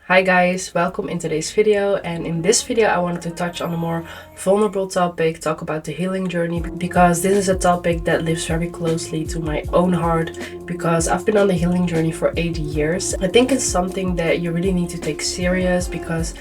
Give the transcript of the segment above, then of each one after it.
Hi guys, welcome in today's video, and in this video I wanted to touch on a more vulnerable topic, talk about the healing journey, because this is a topic that lives very closely to my own heart, because I've been on the healing journey for 8 years. I think it's something that you really need to take serious because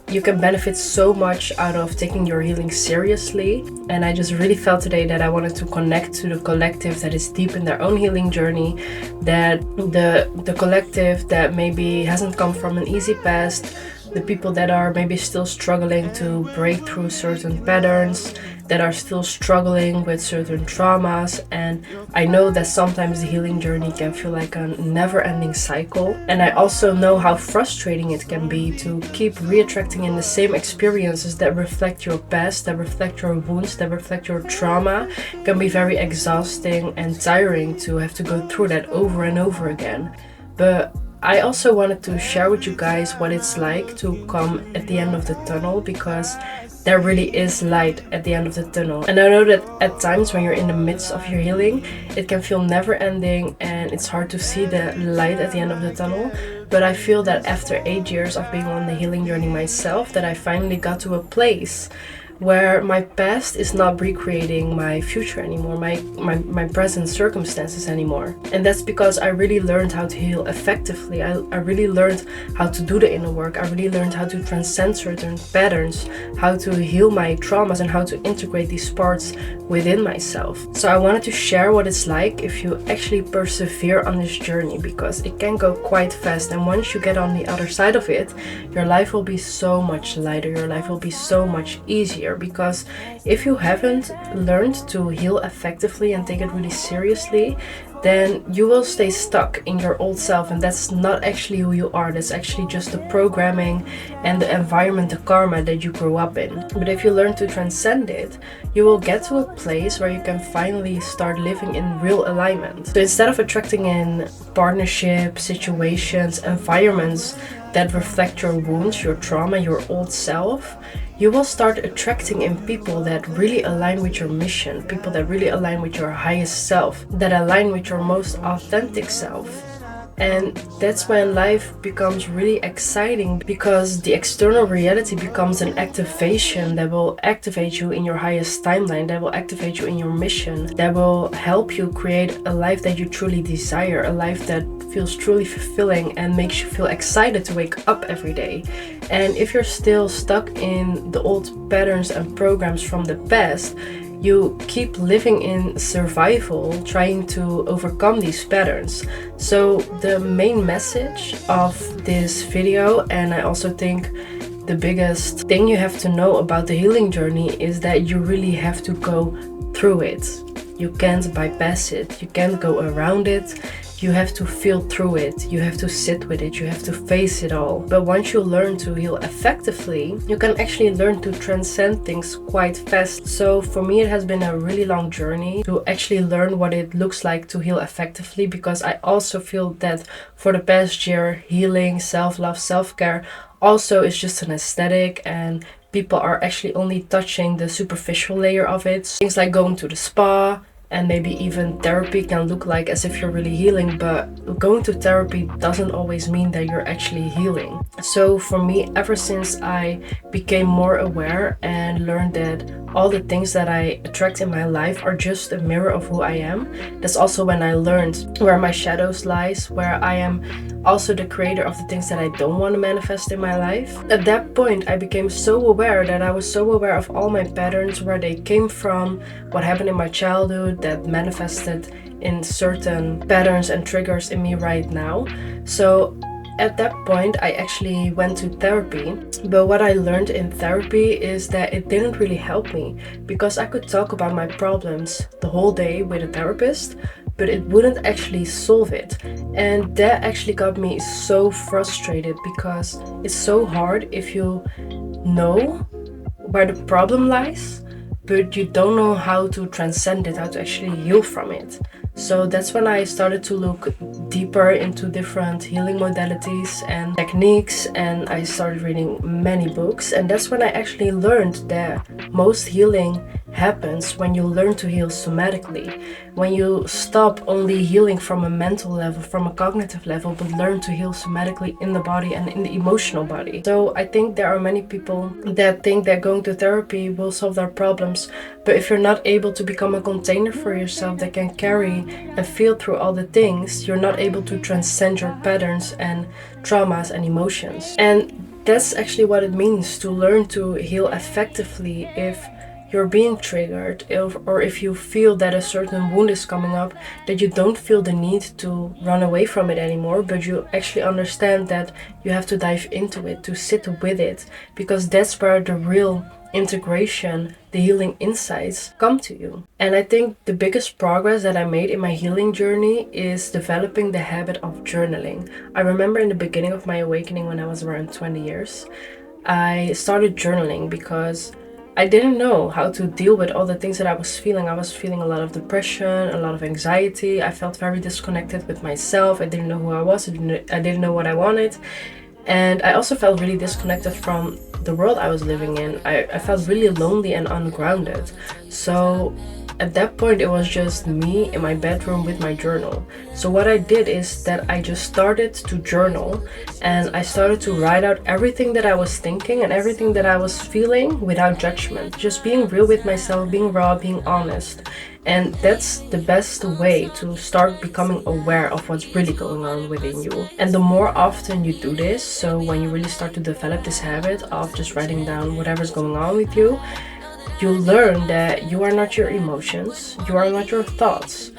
you can benefit so much out of taking your healing seriously. And I just really felt today that I wanted to connect to the collective that is deep in their own healing journey, that the collective that maybe hasn't come from an easy past, the people that are maybe still struggling to break through certain patterns, that are still struggling with certain traumas. And I know that sometimes the healing journey can feel like a never-ending cycle, and I also know how frustrating it can be to keep reattracting in the same experiences that reflect your past, that reflect your wounds, that reflect your trauma. It can be very exhausting and tiring to have to go through that over and over again. But I also wanted to share with you guys what it's like to come at the end of the tunnel, because there really is light at the end of the tunnel. And I know that at times when you're in the midst of your healing, it can feel never ending and it's hard to see the light at the end of the tunnel. But I feel that after 8 years of being on the healing journey myself, that I finally got to a place where my past is not recreating my future anymore, my present circumstances anymore. And that's because I really learned how to heal effectively. I really learned how to do the inner work. I really learned how to transcend certain patterns, how to heal my traumas, and how to integrate these parts within myself. So I wanted to share what it's like if you actually persevere on this journey, because it can go quite fast. And once you get on the other side of it, your life will be so much lighter, your life will be so much easier. Because if you haven't learned to heal effectively and take it really seriously, then you will stay stuck in your old self, and that's not actually who you are. That's actually just the programming and the environment, the karma that you grew up in. But if you learn to transcend it, you will get to a place where you can finally start living in real alignment. So instead of attracting in partnerships, situations, environments that reflect your wounds, your trauma, your old self, you will start attracting in people that really align with your mission, people that really align with your highest self, that align with your most authentic self. And that's when life becomes really exciting, because the external reality becomes an activation that will activate you in your highest timeline, that will activate you in your mission, that will help you create a life that you truly desire, a life that feels truly fulfilling and makes you feel excited to wake up every day. And if you're still stuck in the old patterns and programs from the past, you keep living in survival, trying to overcome these patterns. So the main message of this video, and I also think the biggest thing you have to know about the healing journey, is that you really have to go through it. You can't bypass it, you can't go around it. You have to feel through it, you have to sit with it, you have to face it all. But once you learn to heal effectively, you can actually learn to transcend things quite fast. So for me, it has been a really long journey to actually learn what it looks like to heal effectively, because I also feel that for the past year, healing, self-love, self-care also is just an aesthetic, and people are actually only touching the superficial layer of it. Things like going to the spa, and maybe even therapy can look like as if you're really healing, but going to therapy doesn't always mean that you're actually healing. So for me, ever since I became more aware and learned that all the things that I attract in my life are just a mirror of who I am, that's also when I learned where my shadows lies, where I am also the creator of the things that I don't want to manifest in my life. At that point, I became so aware that I was so aware of all my patterns, where they came from, what happened in my childhood that manifested in certain patterns and triggers in me right now. So at that point, I actually went to therapy. But what I learned in therapy is that it didn't really help me, because I could talk about my problems the whole day with a therapist, but it wouldn't actually solve it. And that actually got me so frustrated, because it's so hard if you know where the problem lies, but you don't know how to transcend it, how to actually heal from it. So that's when I started to look deeper into different healing modalities and techniques, and I started reading many books. And that's when I actually learned that most healing happens when you learn to heal somatically, when you stop only healing from a mental level, from a cognitive level, but learn to heal somatically in the body and in the emotional body. So I think there are many people that think that going to therapy will solve their problems, but if you're not able to become a container for yourself that can carry and feel through all the things, you're not able to transcend your patterns and traumas and emotions. And that's actually what it means to learn to heal effectively. If you're being triggered, or if you feel that a certain wound is coming up, that you don't feel the need to run away from it anymore, but you actually understand that you have to dive into it, to sit with it, because that's where the real integration, the healing insights come to you. And I think the biggest progress that I made in my healing journey is developing the habit of journaling. I remember in the beginning of my awakening, when I was around 20 years, I started journaling because I didn't know how to deal with all the things that I was feeling. I was feeling a lot of depression, a lot of anxiety. I felt very disconnected with myself. I didn't know who I was. I didn't know what I wanted. And I also felt really disconnected from the world I was living in. I felt really lonely and ungrounded. So at that point, it was just me in my bedroom with my journal. So what I did is that I just started to journal, and I started to write out everything that I was thinking and everything that I was feeling without judgment. Just being real with myself, being raw, being honest. And that's the best way to start becoming aware of what's really going on within you. And the more often you do this, so when you really start to develop this habit of just writing down whatever's going on with you, you learn that you are not your emotions, you are not your thoughts.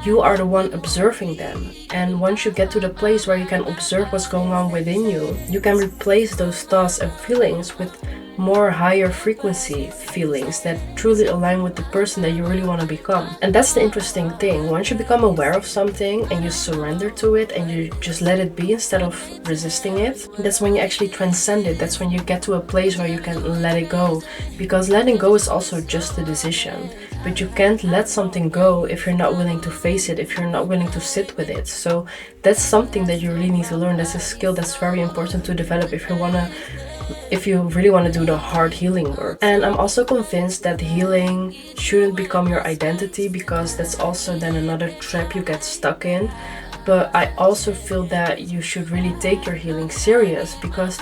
You are the one observing them. And once you get to the place where you can observe what's going on within you, you can replace those thoughts and feelings with more higher frequency feelings that truly align with the person that you really want to become. And that's the interesting thing. Once you become aware of something and you surrender to it and you just let it be instead of resisting it, that's when you actually transcend it. That's when you get to a place where you can let it go. Because letting go is also just a decision. But you can't let something go if you're not willing to face it, if you're not willing to sit with it. So that's something that you really need to learn. That's a skill that's very important to develop if you really want to do the hard healing work. And I'm also convinced that healing shouldn't become your identity, because that's also then another trap you get stuck in. But I also feel that you should really take your healing serious, because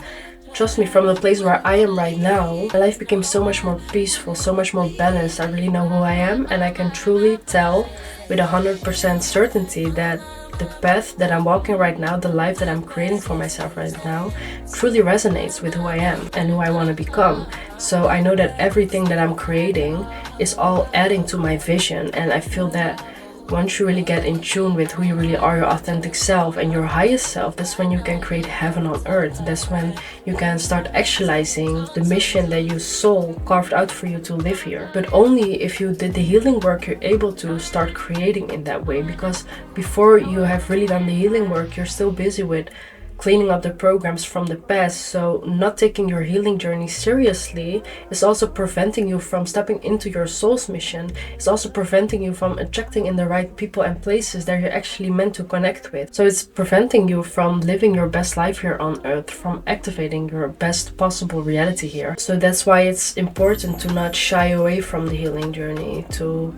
trust me, from the place where I am right now, my life became so much more peaceful, so much more balanced. I really know who I am, and I can truly tell with 100% certainty that the path that I'm walking right now, the life that I'm creating for myself right now, truly resonates with who I am and who I want to become. So I know that everything that I'm creating is all adding to my vision, and I feel that once you really get in tune with who you really are, your authentic self and your highest self, that's when you can create heaven on earth. That's when you can start actualizing the mission that your soul carved out for you to live here. But only if you did the healing work, you're able to start creating in that way. Because before you have really done the healing work, you're still busy with cleaning up the programs from the past. So not taking your healing journey seriously is also preventing you from stepping into your soul's mission. It's also preventing you from attracting in the right people and places that you're actually meant to connect with. So it's preventing you from living your best life here on earth, from activating your best possible reality here. So that's why it's important to not shy away from the healing journey, to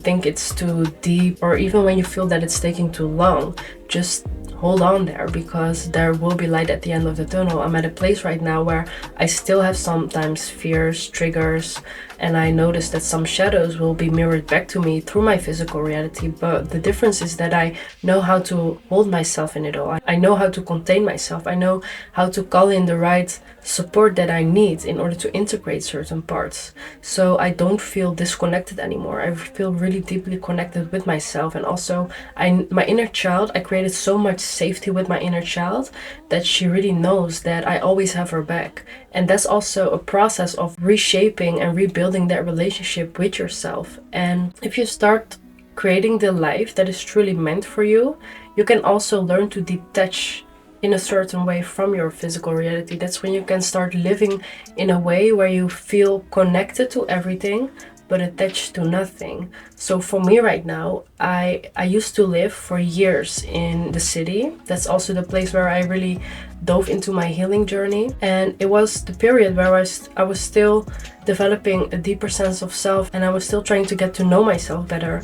think it's too deep, or even when you feel that it's taking too long, just hold on there, because there will be light at the end of the tunnel. I'm at a place right now where I still have sometimes fears, triggers, and I notice that some shadows will be mirrored back to me through my physical reality. But the difference is that I know how to hold myself in it all. I know how to contain myself. I know how to call in the right support that I need in order to integrate certain parts. So I don't feel disconnected anymore. I feel really deeply connected with myself. And also my inner child, I created so much safety with my inner child that she really knows that I always have her back. And that's also a process of reshaping and rebuilding that relationship with yourself. And if you start creating the life that is truly meant for you, you can also learn to detach in a certain way from your physical reality. That's when you can start living in a way where you feel connected to everything but attached to nothing. So for me right now, I used to live for years in the city. That's also the place where I really dove into my healing journey, and it was the period where I was still developing a deeper sense of self, and I was still trying to get to know myself better.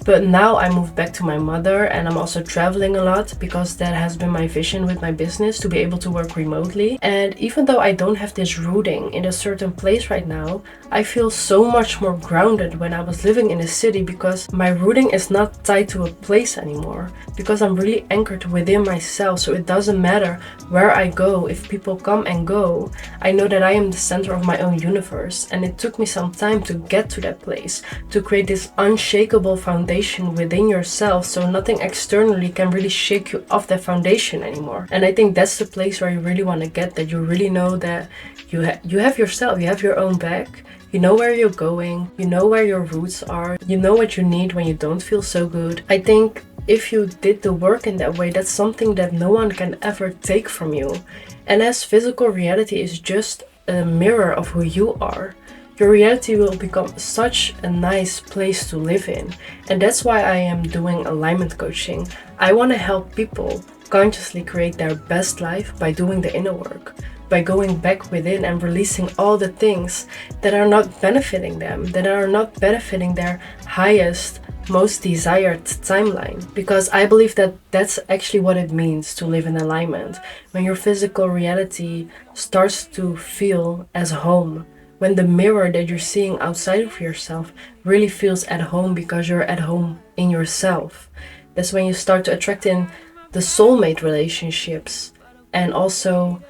But now I moved back to my mother, and I'm also traveling a lot because that has been my vision with my business, to be able to work remotely. And even though I don't have this rooting in a certain place right now, I feel so much more grounded when I was living in a city, because my rooting is not tied to a place anymore, because I'm really anchored within myself. So it doesn't matter where I go, if people come and go, I know that I am the center of my own universe. And it took me some time to get to that place, to create this unshakable foundation within yourself, so nothing externally can really shake you off that foundation anymore. And I think that's the place where you really want to get, that you really know that you have yourself, you have your own back, you know where you're going, you know where your roots are, you know what you need when you don't feel so good. I think if you did the work in that way, that's something that no one can ever take from you. And as physical reality is just a mirror of who you are, your reality will become such a nice place to live in. And that's why I am doing alignment coaching. I want to help people consciously create their best life by doing the inner work, by going back within and releasing all the things that are not benefiting them, that are not benefiting their highest, most desired timeline. Because I believe that that's actually what it means to live in alignment. When your physical reality starts to feel as home, when the mirror that you're seeing outside of yourself really feels at home because you're at home in yourself. That's when you start to attract in the soulmate relationships, and also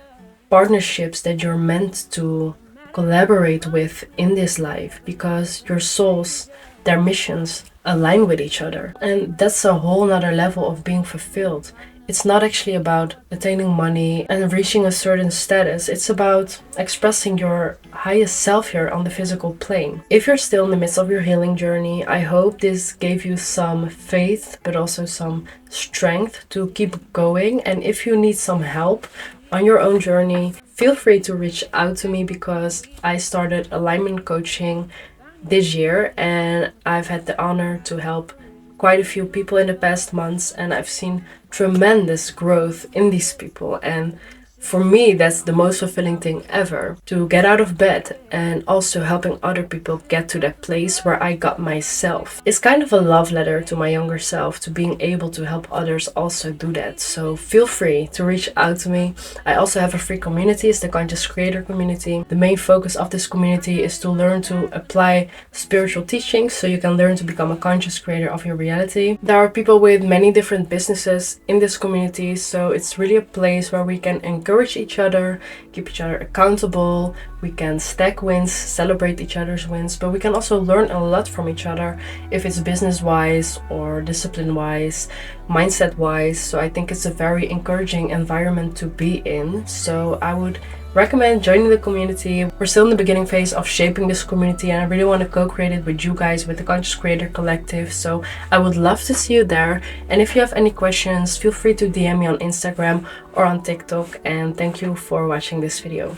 partnerships that you're meant to collaborate with in this life, because your souls, their missions align with each other. And that's a whole nother level of being fulfilled. It's not actually about attaining money and reaching a certain status. It's about expressing your highest self here on the physical plane. If you're still in the midst of your healing journey, I hope this gave you some faith, but also some strength to keep going. And if you need some help on your own journey, feel free to reach out to me, because I started alignment coaching this year, and I've had the honor to help quite a few people in the past months, and I've seen tremendous growth in these people. And for me, that's the most fulfilling thing ever, to get out of bed and also helping other people get to that place where I got myself. It's kind of a love letter to my younger self, to being able to help others also do that. So feel free to reach out to me. I also have a free community, it's the Conscious Creator community. The main focus of this community is to learn to apply spiritual teachings, so you can learn to become a conscious creator of your reality. There are people with many different businesses in this community, so it's really a place where we can encourage each other, keep each other accountable, we can stack wins, celebrate each other's wins, but we can also learn a lot from each other, if it's business wise or discipline wise, mindset wise. So I think it's a very encouraging environment to be in. So I would recommend joining the community. We're still in the beginning phase of shaping this community, and I really want to co-create it with you guys, with the Conscious Creator Collective. So I would love to see you there. And if you have any questions, feel free to DM me on Instagram or on TikTok. And thank you for watching this video.